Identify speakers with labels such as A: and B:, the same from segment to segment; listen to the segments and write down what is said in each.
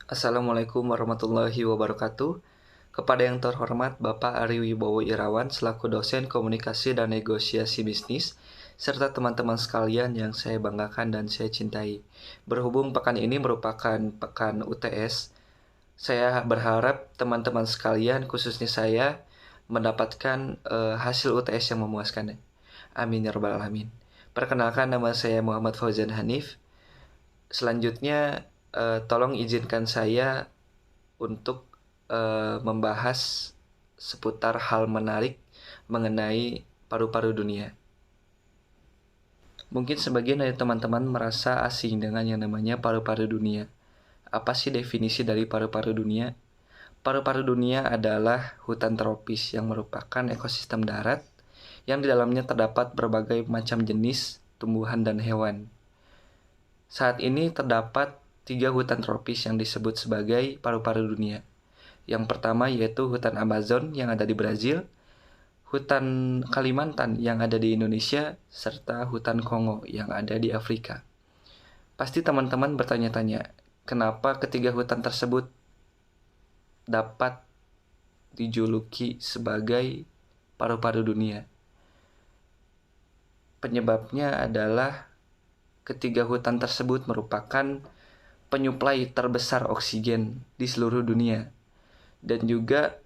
A: Assalamualaikum warahmatullahi wabarakatuh. Kepada yang terhormat Bapak Ari Wibowo Irawan selaku dosen komunikasi dan negosiasi bisnis, serta teman-teman sekalian yang saya banggakan dan saya cintai. Berhubung pekan ini merupakan pekan UTS, saya berharap teman-teman sekalian, khususnya saya, mendapatkan hasil UTS yang memuaskan. Amin ya rabbal alamin. Perkenalkan, nama saya Muhammad Fauzan Hanif. Selanjutnya, tolong izinkan saya untuk membahas seputar hal menarik mengenai paru-paru dunia. Mungkin sebagian dari teman-teman merasa asing dengan yang namanya paru-paru dunia. Apa sih definisi dari paru-paru dunia? Paru-paru dunia adalah hutan tropis yang merupakan ekosistem darat yang di dalamnya terdapat berbagai macam jenis tumbuhan dan hewan. Saat ini terdapat 3 hutan tropis yang disebut sebagai paru-paru dunia. Yang pertama yaitu hutan Amazon yang ada di Brazil, hutan Kalimantan yang ada di Indonesia, serta hutan Kongo yang ada di Afrika. Pasti teman-teman bertanya-tanya, kenapa ketiga hutan tersebut dapat dijuluki sebagai paru-paru dunia? Penyebabnya adalah ketiga hutan tersebut merupakan penyuplai terbesar oksigen di seluruh dunia. Dan juga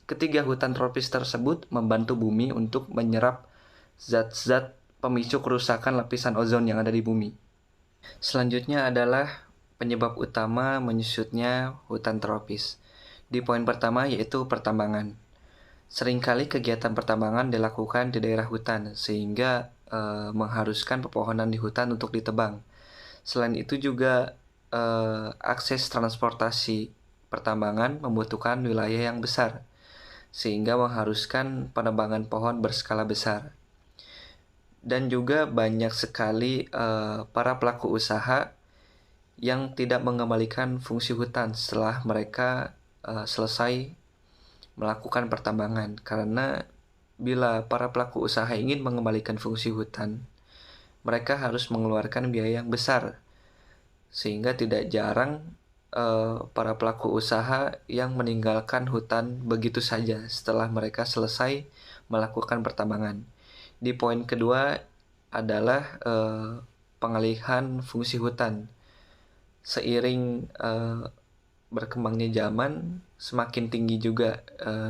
A: ketiga hutan tropis tersebut membantu bumi untuk menyerap zat-zat pemicu kerusakan lapisan ozon yang ada di bumi. Selanjutnya adalah penyebab utama menyusutnya hutan tropis. Di poin pertama yaitu pertambangan. Seringkali kegiatan pertambangan dilakukan di daerah hutan sehingga mengharuskan pepohonan di hutan untuk ditebang. Selain itu juga akses transportasi pertambangan membutuhkan wilayah yang besar sehingga mengharuskan penebangan pohon berskala besar. Dan juga banyak sekali para pelaku usaha yang tidak mengembalikan fungsi hutan setelah mereka selesai melakukan pertambangan, karena bila para pelaku usaha ingin mengembalikan fungsi hutan, mereka harus mengeluarkan biaya yang besar, sehingga tidak jarang para pelaku usaha yang meninggalkan hutan begitu saja setelah mereka selesai melakukan pertambangan. Di poin kedua adalah pengalihan fungsi hutan. Seiring berkembangnya zaman, semakin tinggi juga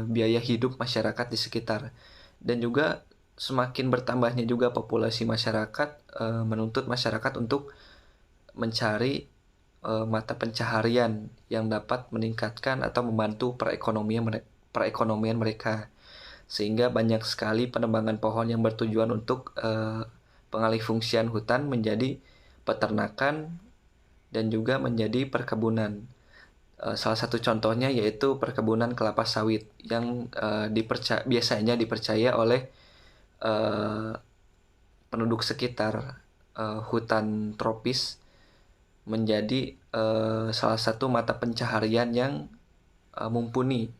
A: biaya hidup masyarakat di sekitar, dan juga semakin bertambahnya juga populasi masyarakat menuntut masyarakat untuk mencari mata pencaharian yang dapat meningkatkan atau membantu perekonomian mereka, sehingga banyak sekali penebangan pohon yang bertujuan untuk pengalih fungsian hutan menjadi peternakan dan juga menjadi perkebunan. Salah satu contohnya yaitu perkebunan kelapa sawit yang biasanya dipercaya oleh penduduk sekitar hutan tropis menjadi salah satu mata pencaharian yang mumpuni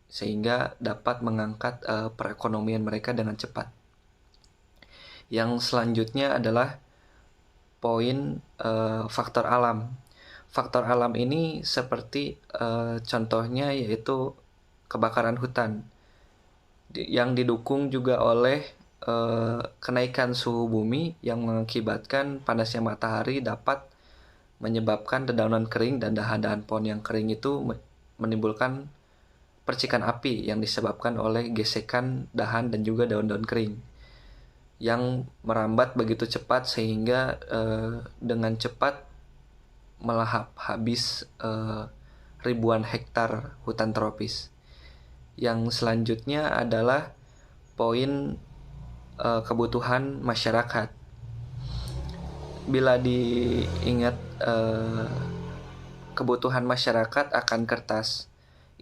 A: sehingga dapat mengangkat perekonomian mereka dengan cepat. Yang selanjutnya adalah poin faktor alam. Faktor alam ini seperti contohnya yaitu kebakaran hutan yang didukung juga oleh kenaikan suhu bumi yang mengakibatkan panasnya matahari dapat menyebabkan dedaunan kering, dan dahan-dahan pohon yang kering itu menimbulkan percikan api yang disebabkan oleh gesekan dahan dan juga daun-daun kering yang merambat begitu cepat sehingga dengan cepat melahap habis ribuan hektar hutan tropis. Yang selanjutnya adalah poin kebutuhan masyarakat. Bila diingat kebutuhan masyarakat akan kertas,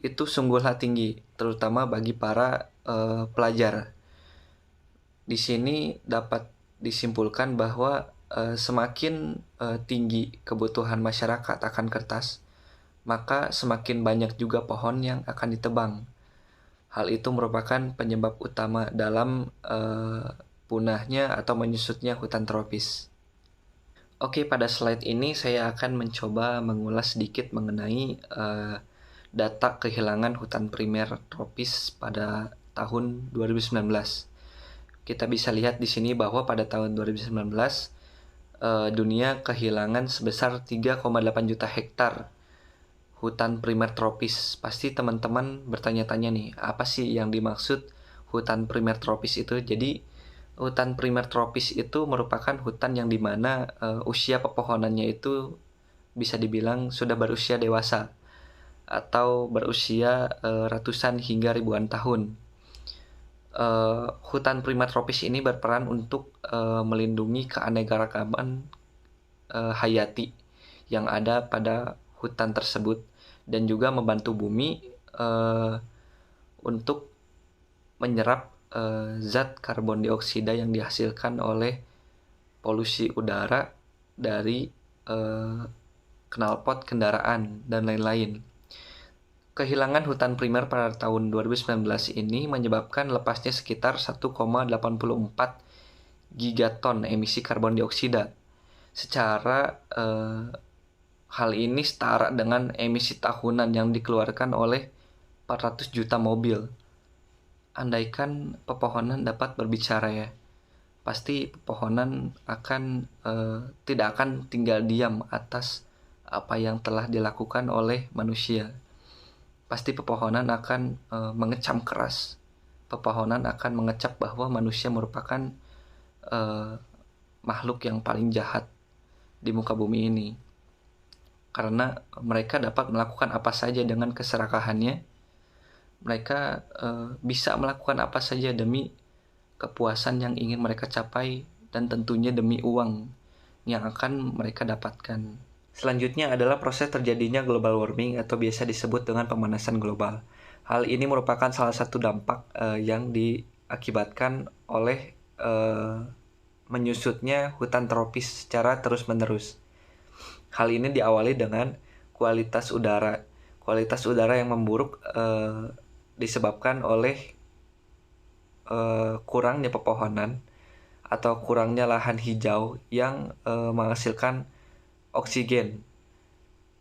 A: itu sungguhlah tinggi, terutama bagi para pelajar. Di sini dapat disimpulkan bahwa semakin tinggi kebutuhan masyarakat akan kertas, maka semakin banyak juga pohon yang akan ditebang. Hal itu merupakan penyebab utama dalam punahnya atau menyusutnya hutan tropis. Oke, pada slide ini saya akan mencoba mengulas sedikit mengenai data kehilangan hutan primer tropis pada tahun 2019. Kita bisa lihat di sini bahwa pada tahun 2019 dunia kehilangan sebesar 3,8 juta hektar hutan primer tropis. Pasti teman-teman bertanya-tanya nih, apa sih yang dimaksud hutan primer tropis itu? Jadi hutan primer tropis itu merupakan hutan yang dimana usia pepohonannya itu bisa dibilang sudah berusia dewasa atau berusia ratusan hingga ribuan tahun. Hutan primer tropis ini berperan untuk melindungi keanekaragaman hayati yang ada pada hutan tersebut dan juga membantu bumi untuk menyerap zat karbon dioksida yang dihasilkan oleh polusi udara dari knalpot kendaraan dan lain-lain. Kehilangan hutan primer pada tahun 2019 ini menyebabkan lepasnya sekitar 1,84 gigaton emisi karbon dioksida. Secara hal ini setara dengan emisi tahunan yang dikeluarkan oleh 400 juta mobil. Andaikan pepohonan dapat berbicara ya, pasti pepohonan tidak akan tinggal diam atas apa yang telah dilakukan oleh manusia. Pasti pepohonan akan mengecam keras. Pepohonan akan mengecap bahwa manusia merupakan makhluk yang paling jahat di muka bumi ini. Karena mereka dapat melakukan apa saja dengan keserakahannya. Mereka bisa melakukan apa saja demi kepuasan yang ingin mereka capai dan tentunya demi uang yang akan mereka dapatkan. Selanjutnya adalah proses terjadinya global warming atau biasa disebut dengan pemanasan global. Hal ini merupakan salah satu dampak yang diakibatkan oleh menyusutnya hutan tropis secara terus-menerus. Hal ini diawali dengan kualitas udara. Kualitas udara yang memburuk disebabkan oleh kurangnya pepohonan atau kurangnya lahan hijau yang menghasilkan oksigen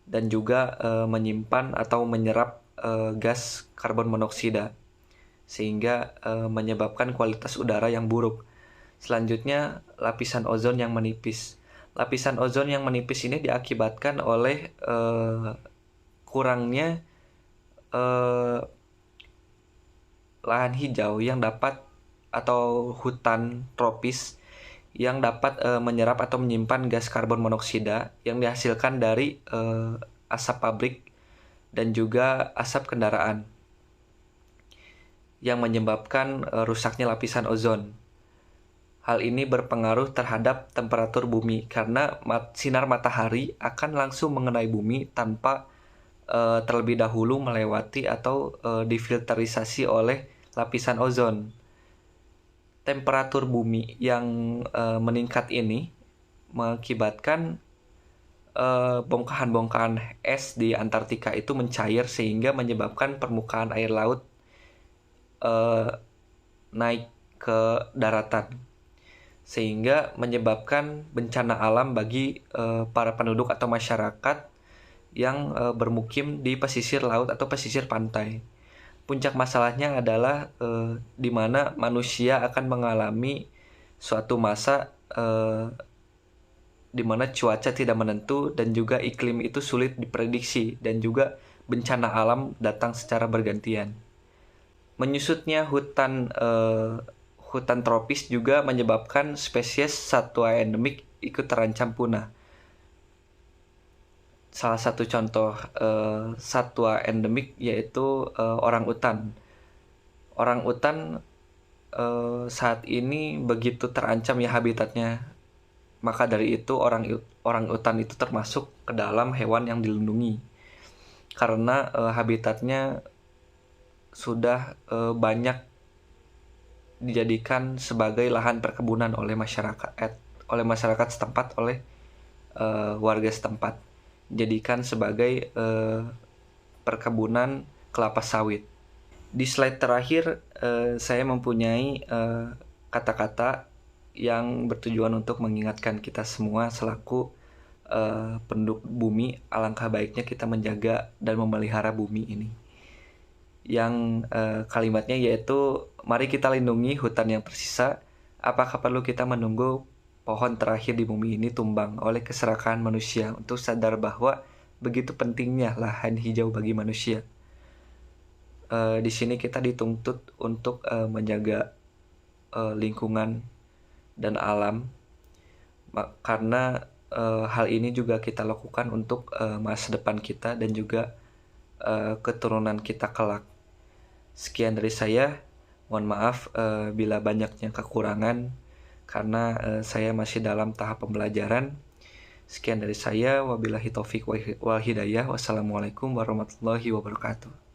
A: dan juga menyimpan atau menyerap gas karbon monoksida sehingga menyebabkan kualitas udara yang buruk. Selanjutnya, lapisan ozon yang menipis. Lapisan ozon yang menipis ini diakibatkan oleh kurangnya lahan hijau yang dapat atau hutan tropis yang dapat menyerap atau menyimpan gas karbon monoksida yang dihasilkan dari asap pabrik dan juga asap kendaraan yang menyebabkan rusaknya lapisan ozon. Hal ini berpengaruh terhadap temperatur bumi karena sinar matahari akan langsung mengenai bumi tanpa terlebih dahulu melewati atau difilterisasi oleh lapisan ozon. Temperatur bumi yang meningkat ini mengakibatkan bongkahan-bongkahan es di Antartika itu mencair sehingga menyebabkan permukaan air laut naik ke daratan, sehingga menyebabkan bencana alam bagi para penduduk atau masyarakat yang bermukim di pesisir laut atau pesisir pantai. Puncak masalahnya adalah di mana manusia akan mengalami suatu masa di mana cuaca tidak menentu dan juga iklim itu sulit diprediksi dan juga bencana alam datang secara bergantian. Menyusutnya hutan tropis juga menyebabkan spesies satwa endemik ikut terancam punah. Salah satu contoh satwa endemik yaitu orangutan. Orangutan saat ini begitu terancam ya habitatnya. Maka dari itu orangutan itu termasuk ke dalam hewan yang dilindungi. Karena habitatnya sudah banyak dijadikan sebagai lahan perkebunan oleh masyarakat setempat, oleh warga setempat, jadikan sebagai perkebunan kelapa sawit. Di slide terakhir saya mempunyai kata-kata yang bertujuan untuk mengingatkan kita semua selaku penduduk bumi, alangkah baiknya kita menjaga dan memelihara bumi ini. Yang kalimatnya yaitu, mari kita lindungi hutan yang tersisa. Apakah perlu kita menunggu pohon terakhir di bumi ini tumbang oleh keserakahan manusia untuk sadar bahwa begitu pentingnya lahan hijau bagi manusia. Di sini kita dituntut untuk menjaga lingkungan dan alam, karena hal ini juga kita lakukan untuk masa depan kita dan juga keturunan kita kelak. Sekian dari saya, mohon maaf bila banyaknya kekurangan karena saya masih dalam tahap pembelajaran. Sekian dari saya, wabillahi taufik wal hidayah. Wassalamualaikum warahmatullahi wabarakatuh.